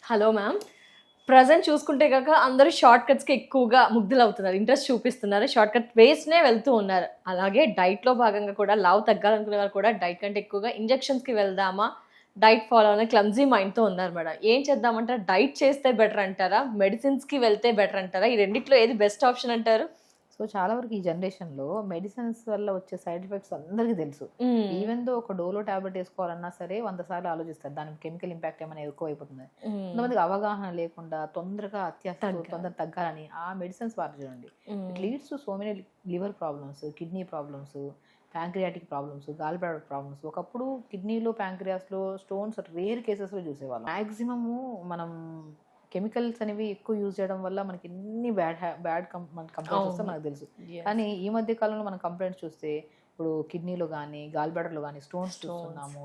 Hello ma'am. Present చూసుకుంటే కనుక అందరూ షార్ట్ కట్స్‌కి ఎక్కువగా ముగ్ధులవుతున్నారు. ఇంట్రెస్ట్ చూపిస్తున్నారు. షార్ట్ కట్ వేస్‌నే వెళ్తూ ఉన్నారు. అలాగే డైట్‌లో భాగంగా కూడా లావు తగ్గాలనుకునే వారు కూడా డైట్ కంటే ఎక్కువగా ఇంజెక్షన్స్‌కి వెళ్దామా? డైట్ ఫాలో అవ్వాలని క్లమ్జీ మైండ్‌తో ఉన్నారు మేడం. ఏం చేద్దామంటారు? డైట్ చేస్తే బెటర్ అంటారా? మెడిసిన్స్‌కి వెళ్తే బెటర్ అంటారా? ఈ రెండిట్లో ఏది బెస్ట్ ఆప్షన్ అంటారు? సో చాలా వరకు ఈ జనరేషన్లో మెడిసిన్స్ వల్ల వచ్చే సైడ్ ఎఫెక్ట్స్ అందరికీ తెలుసు. హ్మ్. ఈవెన్ దో ఒక డోలో టాబ్లెట్ వేసుకోవాలన్నా సరే 100 సార్లు ఆలోచిస్తారు. దానికి కెమికల్ ఇంపాక్ట్ ఏమైనా ఎక్కువ అయిపోతుంది. హ్మ్. కొంతమందికి అవగాహన లేకుండా తొందరగా అత్యాశతో తగ్గాలి. తొందర తగ్గాలని ఆ మెడిసిన్స్ వారు చూడండి. It hmm. Leads to so many liver problems, kidney problems, pancreatic problems, gallbladder problems. ఒకప్పుడు కిడ్నీలో ప్యాంక్రియాస్లో స్టోన్స్ రేర్ కేసెస్లో చూసేవాళ్ళం. మ్యాక్సిమము మనం కెమికల్స్ అనేవి ఎక్కువ యూజ్ చేయడం వల్ల మనకి ఎన్ని బ్యాడ్ కంప్లైంట్స్ వస్తే అవును. మనకు తెలుసు. యెస్. కానీ ఈ మధ్య కాలంలో మనం కంప్లైంట్స్ చూస్తే ఇప్పుడు కిడ్నీలో కానీ గాల్ బ్లాడర్లో కానీ స్టోన్స్ స్టోన్స్. చూస్తున్నాము,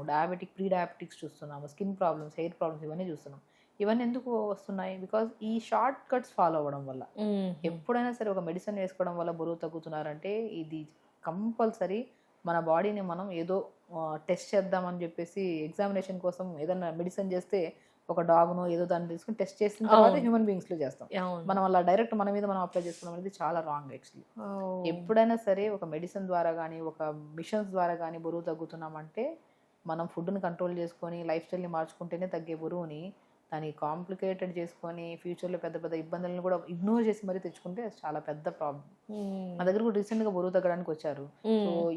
ప్రీ డయాబెటిక్స్ చూస్తున్నాము, స్కిన్ ప్రాబ్లమ్స్, హెయిర్ ప్రాబ్లమ్స్ ఇవన్నీ చూస్తున్నాం. ఇవన్నీ ఎందుకు వస్తున్నాయి? బికాజ్ ఈ షార్ట్ కట్స్ ఫాలో అవ్వడం వల్ల. హుహు. ఎప్పుడైనా సరే ఒక మెడిసిన్ వేసుకోవడం వల్ల బరువు తగ్గుతున్నారంటే ఇది కంపల్సరీ మన బాడీని మనం ఏదో టెస్ట్ చేద్దామని చెప్పేసి ఎగ్జామినేషన్ కోసం ఏదైనా మెడిసిన్ చేస్తే ఒక డాగ్‌నో ఏదో దాన్ని తీసుకొని టెస్ట్ చేసిన తర్వాత అవును. హ్యూమన్ బీయింగ్స్‌లో చేస్తాం. అవును. మనం అలా డైరెక్ట్ మన మీద మనం అప్లై చేసుకోవడం అనేది చాలా రాంగ్ యాక్చువల్లీ. ఓహ్! ఎప్పుడైనా సరే ఒక మెడిసిన్ ద్వారా గానీ, ఒక మిషన్స్ ద్వారా గానీ బరువు తగ్గుతున్నామంటే, మనం ఫుడ్‌ని కంట్రోల్ చేసుకొని, లైఫ్ స్టైల్‌ని మార్చుకుంటేనే తగ్గే బరువుని, దాన్ని కాంప్లికేటెడ్ చేసుకొని, ఫ్యూచర్‌లో పెద్ద పెద్ద ఇబ్బందులను కూడా ఇగ్నోర్ చేసి మరీ తెచ్చుకుంటే అది చాలా పెద్ద ప్రాబ్లమ్. మా హ్మ్. దగ్గర కూడా రీసెంట్‌గా బరువు తగ్గడానికి వచ్చారు. సో, హ్మ్.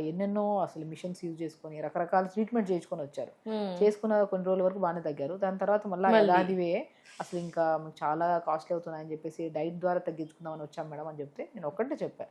ఎన్నెన్నో అసలు మిషన్స్ యూజ్ చేసుకొని, రకరకాల ట్రీట్మెంట్ చేయించుకొని వచ్చారు. హ్మ్. చేసుకున్న కొన్ని రోజుల వరకు బాగానే తగ్గారు. దాని తర్వాత మళ్ళా మళ్ళీ. యథాదివే అసలు ఇంకా చాలా కాస్ట్‌లీ అవుతున్నాయని చెప్పేసి డైట్ ద్వారా తగ్గించుకుందామని వచ్చాం మేడం అని చెప్తే, నేను ఒక్కటే చెప్పా.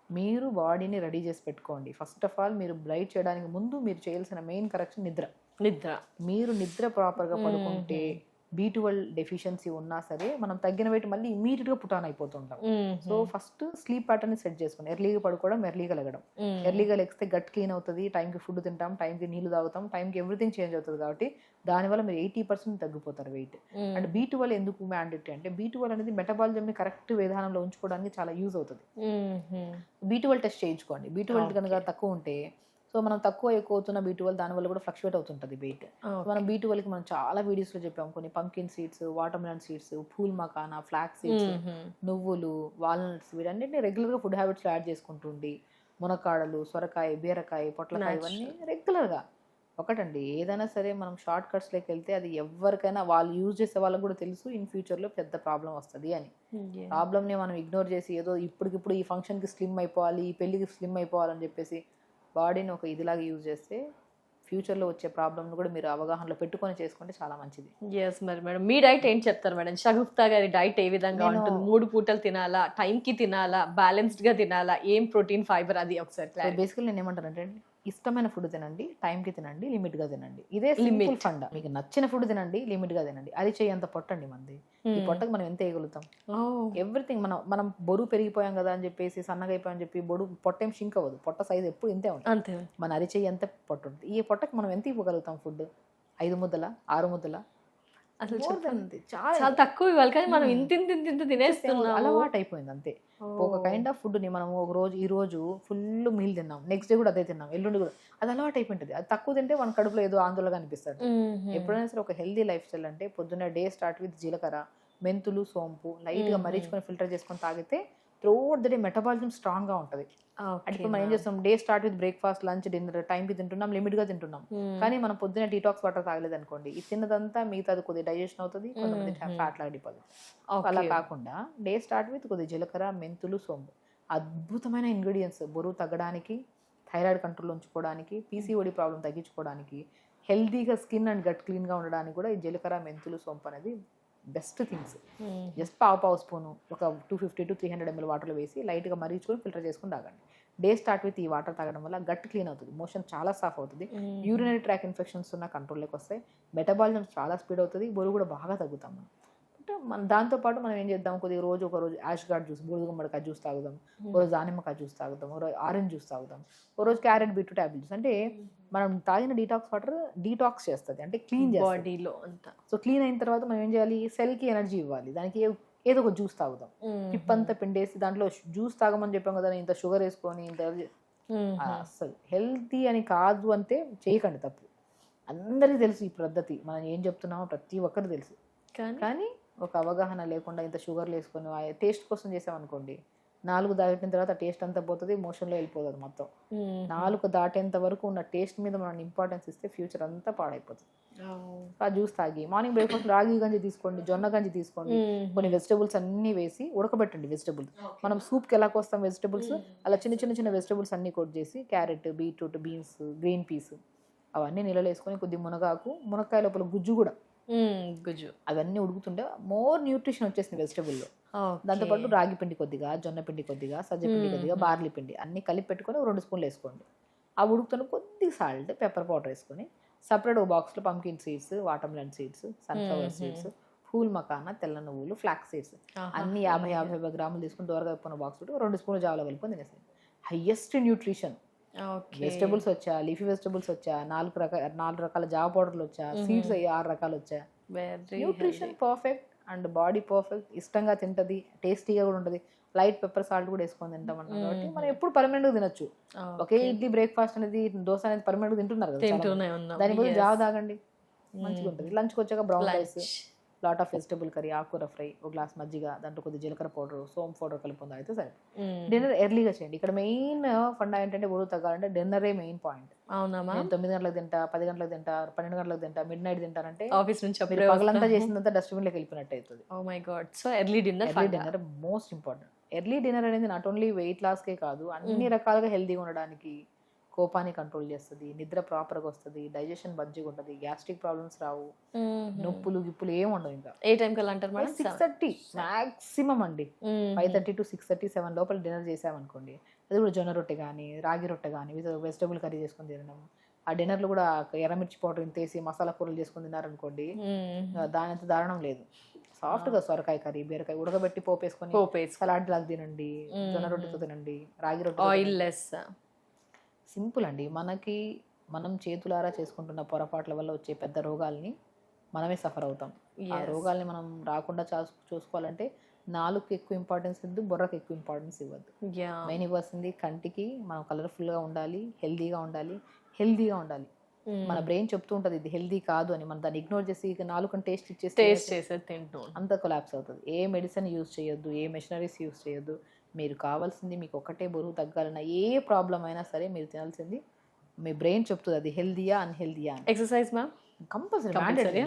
మీరు బాడీని రెడీ చేసి పెట్టుకోండి. ఫస్ట్ ఆఫ్ ఆల్ మీరు డైట్ చేయడానికి ముందు మీరు చేయాల్సిన మెయిన్ కరెక్షన్ నిద్ర. నిద్ర. మీరు నిద్ర ప్రాపర్‌గా పడుకుంటే, హుహు. బి12 డెఫిషియన్సీ ఉన్నా సరే, మనం తగ్గిన వెయిట్ మళ్ళీ ఇమ్మీడియేట్‌గా పుట్ ఆన్ అయిపోతుంటాం. సో, హుహు. ఫస్ట్ స్లీప్ ప్యాటర్న్‌ని సెట్ చేసుకోండి. ఎర్లీగా పడుకోవడం, ఎర్లీగా లెగడం. హ్మ్. ఎర్లీగా లెగిస్తే గట్ క్లీన్ అవుతది. టైంకి ఫుడ్ తింటాం, టైంకి నీళ్లు తాగుతాం, టైంకి ఎవ్రీథింగ్ చేంజ్ అవుతది కాబట్టి, దానివల్ల మీరు 80% తగ్గిపోతారు వెయిట్. హ్మ్. అండ్ బి12 ఎందుకు మ్యాండేటరీ అంటే, బి12 అనేది మెటబాలిజంని కరెక్ట్ విధానంలో ఉంచుకోవడానికి చాలా యూజ్ అవుతది. హుహు. బి12 టెస్ట్ చేయించుకోండి. B12 okay. గనుక తక్కువ ఉంటే, సో, మనం తక్కువ ఎక్కువ అవుతున్న బి12 దానివల్ల కూడా ఫ్లక్చుయేట్ అవుతుంటది వెయిట్. మనం ఓకే. బి12కి మనం చాలా వీడియోస్‌లో చెప్పాం. కొన్ని pumpkin seeds, watermelon seeds, phool makhana, flax seeds, హుహు. నువ్వులు, వాల్‌నట్స్ వీటన్నిటిని రెగ్యులర్‌గా ఫుడ్ హ్యాబిట్స్‌లో యాడ్ చేసుకుంటూ ఉండి, మునక్కాడలు, సొరకాయ, బీరకాయ, పొట్లకాయ ఇవన్నీ నేచురల్. రెగ్యులర్‌గా. ఒకటండి ఏదైనా సరే మనం షార్ట్ కట్స్‌లోకెళ్తే అది ఎవ్వరికైనా వాళ్ళు యూజ్ చేసే వాళ్ళకి కూడా తెలుసు ఇన్ ఫ్యూచర్‌లో పెద్ద ప్రాబ్లమ్ వస్తది అని. యాహ్! ప్రాబ్లమ్‌ని మనం ఇగ్నోర్ చేసి ఏదో ఇప్పటికిప్పుడు ఈ ఫంక్షన్‌కి స్లిమ్ అయిపోవాలి, ఈ పెళ్ళికి స్లిమ్ అయిపోవాలని చెప్పేసి బాడీని ఒక ఇదిలాగా యూజ్ చేస్తే ఫ్యూచర్‌లో వచ్చే ప్రాబ్లమ్‌ని కూడా మీరు అవగాహనలో పెట్టుకొని చేసుకుంటే చాలా మంచిది. యెస్. మరి మేడం మీ డైట్ ఏం చెప్తారు మేడం? షగుఫ్తా గారి డైట్ ఏ విధంగా నేను ఉంటుంది? 3 పూటలు తినాలా? టైంకి తినాలా? బ్యాలెన్స్‌డ్‌గా తినాలా? ఏం ప్రోటీన్, ఫైబర్ అది ఒకసారి సో, క్లారిటీ. బేసికల్లీ నేనేమంటానంటే ఇష్టమైన ఫుడ్ తినండి, టైంకి తినండి, లిమిట్‌గా తినండి. ఇదే సింపుల్ లిమిట్. ఫండా. మీకు నచ్చిన ఫుడ్ తినండి, లిమిట్‌గా తినండి. అరిచేయంత పొట్టండి మనది. ఈ హ్మ్. పొట్టకి మనం ఎంత ఎయగలుగుతాం? ఓహ్! ఎవ్రీథింగ్ మనం మనం బరువు పెరిగిపోయాం కదా అని చెప్పేసి సన్నగా అయిపోయామని చెప్పి పొట్టేం షింక్ అవ్వదు. పొట్ట సైజ్ ఎప్పుడు ఇంతే ఉంటది. అంతే. మన అరిచెయ్యి అంతే పొట్ట ఉంటది. ఈ పొట్టకి మనం ఎంత ఇవ్వగలుగుతాం ఫుడ్? 5 ముద్దలా? 6 ముద్దలా? అసలు మోర్ దెన్ చెప్పండి. చాలా చాలా తక్కువ ఇవ్వాలి. కానీ మనం హ్మ్. ఇంతింతింతింత ఇచ్చేస్తే తినేస్తున్నాము. అలవాటయిపోయింది అంతే. ఒక ఓహ్! కైండ్ ఆఫ్ ఫుడ్‌ని మనం ఈరోజు ఫుల్ మీల్ తిన్నాం. నెక్స్ట్ డే కూడా అదే తిన్నాం. ఎల్లుండి కూడా అది అలవాటయిపోయింటది. అది తక్కువ తింటే మన కడుపులో ఏదో ఆందోళనగా అనిపిస్తది. హుహు. ఎప్పుడైనా సరే ఒక హెల్తీ లైఫ్ స్టైల్ అంటే పొద్దున్నే డే స్టార్ట్ విత్ జీలకర్ర, మెంతులు, సోంపు లైట్‌గా హుహు. మరిగించుకొని ఫిల్టర్ చేసుకొని తాగితే త్రూఅవుట్ ద డే మెటబాలిజం స్ట్రాంగ్‌గా ఉంటది. అంటే ఓకే ఇప్పుడు మనం ఏం మ్యామ్. చేస్తాం day start with breakfast, lunch, dinner టైంకి తింటున్నాం, లిమిట్‌గా తింటున్నాం. హ్మ్. కానీ మనం పొద్దున్నే డీటాక్స్ వాటర్ తాగలేదనుకోండి, ఈ తిన్నదంతా మిగతాది కొద్దిగా డైజెషన్ అవుతది. కొంతమంది హుహు. ఫ్యాట్ లాగా డిపాజిట్. అలా ఓకే. కాకుండా డే స్టార్ట్ విత్ కొద్దిగా జీలకర్ర, మెంతులు, సోంపు. అద్భుతమైన ఇంగ్రీడియెంట్స్ బరువు తగ్గడానికి, థైరాయిడ్ కంట్రోల్‌లో ఉంచుకోవడానికి, పీసీఓడీ ప్రాబ్లమ్ తగ్గించుకోవడానికి, హెల్తీగా స్కిన్ అండ్ గట్ క్లీన్‌గా ఉండడానికి కూడా ఈ జీలకర్ర, మెంతులు, సోంపు అనేది బెస్ట్ థింగ్స్. హుహు. జస్ట్ పావు స్పూను ఒక 250-300 ఎంఎల్ వాటర్‌లో వేసి లైట్‌గా మరిగించుకొని ఫిల్టర్ చేసుకొని తాగండి. డే స్టార్ట్ విత్ ఈ వాటర్ తాగడం వల్ల గట్ క్లీన్ అవుతది. మోషన్ చాలా సాఫ్ అవుతది. హుహు. యూరినరీ ట్రాక్ ఇన్ఫెక్షన్స్ ఉన్న కంట్రోల్‌లోకి వస్తాయి. మెటబాలిజం చాలా స్పీడ్ అవుతది. బరువు కూడా బాగా తగ్గుతాం మనం. అంటే దాంతో పాటు మనం ఏం చేద్దాం కొద్దిగా ఒకరోజు యాష్ గార్డ్ జ్యూస్, బూడిద గుమ్మడికాయ జ్యూస్ తాగుదాం. హ్మ్. ఓ రోజు దానిమ్మకాయ జ్యూస్ తాగుదాం. ఓ రోజు ఆరెంజ్ జ్యూస్ తాగుదాం. ఓ రోజు క్యారెట్ బీట్రూట్ యాపిల్ జ్యూస్. అంటే మనం తాగిన డీటాక్స్ వాటర్ డీటాక్స్ చేస్తది. అంటే క్లీన్ చేస్తది. బాడీలో అంతా. సో, క్లీన్ అయిన తర్వాత మనం ఏం చేయాలి? సెల్‌కి ఎనర్జీ ఇవ్వాలి. దానికి ఏదో ఒక జ్యూస్ తాగుదాం. హుహు. పిప్పంతా పిండేసి దాంట్లో జ్యూస్ తాగమని చెప్పాం కదా! ఇంత షుగర్ ఏసుకొని ఇంత హుహు. అస్సలు హెల్తీ అని కాదు అంటే చేయకండి తప్పు. అందరికీ తెలుసు ఈ పద్ధతి, మనం ఏం చెప్తున్నామో ప్రతి ఒక్కరికి తెలుసు. కానీ కానీ ఒక అవగాహన లేకుండా ఇంత షుగర్లు వేసుకొని టేస్ట్ కోసం చేసామనుకోండి, 4 దాటిన తర్వాత టేస్ట్ అంతా పోతుంది, మోషన్లో వెళ్ళిపోతుంది మొత్తం. 4 దాటేంత వరకు ఉన్న టేస్ట్ మీద మనం ఇంపార్టెన్స్ ఇస్తే ఫ్యూచర్ అంతా పాడైపోతుంది. ఆ జ్యూస్ తాగి మార్నింగ్ బ్రేక్ఫాస్ట్ రాగి గంజి తీసుకోండి, జొన్న గంజి తీసుకోండి, కొన్ని వెజిటబుల్స్ అన్నీ వేసి ఉడకబెట్టండి. వెజిటబుల్స్ మనం సూప్కి ఎలా కోస్తాం వెజిటబుల్స్, అలా చిన్న చిన్న చిన్న వెజిటబుల్స్ అన్నీ కొట్ చేసి carrot, beetroot, beans, green peas అవన్నీ నీళ్ళలో వేసుకొని కొద్ది మునగాకు, మునక్కాయ లోపల గుజ్జు కూడా, గుజ్జు అవన్నీ ఉడుకుతుంటే మోర్ న్యూట్రిషన్ వచ్చేసింది వెజిటబుల్లో. దాంతోపాటు రాగి పిండి కొద్దిగా, జొన్న పిండి కొద్దిగా, సజ్జ పిండి కొద్దిగా, బార్లీ పిండి అన్నీ కలిపి పెట్టుకొని 2 స్పూన్లు వేసుకోండి. ఆ ఉడుకుతున్న కొద్దిగా సాల్ట్, పెప్పర్ పౌడర్ వేసుకొని సపరేట్ ఒక బాక్స్లో pumpkin seeds, watermelon seeds, sunflower seeds, phool makhana, తెల్ల నువ్వులు, ఫ్లాక్స్ సీడ్స్ అన్ని 50-55 గ్రాములు తీసుకుని దూరగా పెట్టుకున్న బాక్స్ 2 స్పూన్లు జావలో కలుపుకొని తినేసాను. Highest nutrition. వెజిటబుల్స్ వచ్చా, లీఫీ వెజిటబుల్స్ వచ్చా, 4 రకాల జావ పౌడర్లు వచ్చా, సీడ్స్ 6 రకాలు వచ్చా, nutrition perfect and body perfect. ఇష్టంగా తింటది, టేస్టీగా కూడా ఉంటుంది. లైట్ పెప్పర్ సాల్ట్ కూడా వేసుకొని తింటామన్నా కాబట్టి మనం ఎప్పుడు పర్మనెంట్గా తినొచ్చు. ఒకే ఇడ్లీ బ్రేక్ఫాస్ట్ అనేది, దోశ అనేది పర్మనెంట్గా తింటున్నారు కదా, దాని బదులు జావ తాగండి, మంచిగా ఉంటుంది. లంచ్కి వచ్చాక brown rice, lot of vegetable curry, ఆకుకూర ఫ్రై, ఒక గ్లాస్ మజ్జిగ, దాంట్లో కొద్ది జీలకర్ర పౌడర్, సోమ్ పౌడర్ కలుపుకుందా అయితే సరే. డిన్నర్ ఎర్లీగా చేయండి. ఇక్కడ మెయిన్ ఫండా ఏంటంటే బరువు తగ్గాలంటే డిన్నరే మెయిన్ పాయింట్. అవునమ్మా, 9 గంటలకు తింటా, 10 గంటలకు తింటా, 12 గంటలకు తింటా, మిడ్ నైట్ తింటారంటే ఆఫీస్ నుంచి మీరు పగలంతా చేసిందంతా డస్ట్బిన్లోకి వెళ్ళిపోయినట్టు అవుతుంది. Oh my god. So early dinner most important. Early dinner అనేది నాట్ ఓన్లీ వెయిట్ లాస్కే కాదు, అన్ని రకాలుగా హెల్తీగా ఉండడానికి, కోపాన్ని కంట్రోల్ చేస్తుంది, నిద్ర ప్రాపర్గా వస్తుంది, డైజెషన్ మంచిగా ఉంటుంది, గ్యాస్ట్రిక్ ప్రాబ్లమ్స్ రావు, నొప్పులు గిప్పులు ఏమి ఉండవు. ఇంకా ఏ టైం కల్లా అంటారు మేడం? 6:30 మాక్సిమం అండి. 5:30 to 6:30, 7 లోపల డిన్నర్ చేసామనుకోండి, అది కూడా జొన్న రొట్టె కానీ, రాగి రొట్టె కానీ, వెజిటబుల్ కర్రీ చేసుకొని తినడం. ఆ డిన్నర్లో కూడా ఎర్రమిర్చి పౌడర్ ఇంతేసి మసాలా కూరలు చేసుకొని తిన్నారనుకోండి, దాని అంత దారుణం లేదు. సాఫ్ట్గా సొరకాయ కర్రీ, బీరకాయ ఉడకబెట్టి పోపేసుకొని సలాడ్ లాగా తినండి, జొన్న రొట్టెతో తినండి, రాగి రొట్టె, ఆయిల్ లెస్. సింపుల్ అండి. మనం చేతులారా చేసుకుంటున్న పొరపాట్ల వల్ల వచ్చే పెద్ద రోగాల్ని మనమే సఫర్ అవుతాం. ఆ రోగాల్ని మనం రాకుండా చూసుకోవాలంటే నాలుగుకి ఎక్కువ ఇంపార్టెన్స్ ఇవ్వద్దు, బుర్రకు ఎక్కువ ఇంపార్టెన్స్ ఇవ్వద్దు. మెయిన్ ఇవ్వాల్సింది కంటికి మనం కలర్ఫుల్గా ఉండాలి, హెల్దీగా ఉండాలి. మన బ్రెయిన్ చెప్తూ ఉంటుంది ఇది హెల్దీ కాదు అని, మనం దాన్ని ఇగ్నోర్ చేసి ఇక 4 టేస్ట్ చేసేది తింటూ అంత కొలాప్స్ అవుతుంది. ఏ మెడిసిన్ యూజ్ చేయొద్దు, ఏ మెషినరీస్ యూజ్ చేయొద్దు. మీరు కావాల్సింది మీకు ఒకటే బరువు తగ్గాలన్నా, ఏ ప్రాబ్లం అయినా సరే మీరు తినాల్సింది మీ బ్రెయిన్ చెప్తుంది అది హెల్దీయా అన్హెల్దీయా అని. Exercise ma'am compulsory.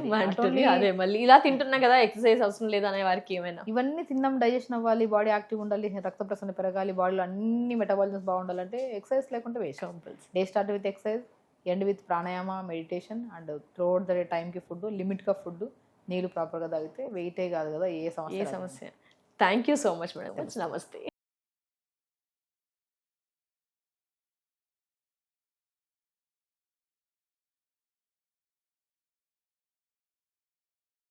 అదే మళ్ళీ ఇలా తింటున్నా కదా ఎక్సర్సైజ్ అవసరం లేదా అనే వారికి ఏమైనా ఇవన్నీ తిన్నాం, డైజెషన్ అవ్వాలి, బాడీ యాక్టివ్ ఉండాలి, రక్త ప్రసరణ పెరగాలి, బాడీలో అన్ని మెటబాలిజమ్స్ బాగుండాలంటే ఎక్సర్సైజ్ లేకుంటే waste. Day start with exercise, end with pranayama, meditation and throughout the day టైంకి ఫుడ్, లిమిట్గా ఫుడ్, నీళ్ళు ప్రాపర్గా తాగితే వెయిటే కాదు కదా ఏ సమస్య. Thank you so much madam. నమస్తే.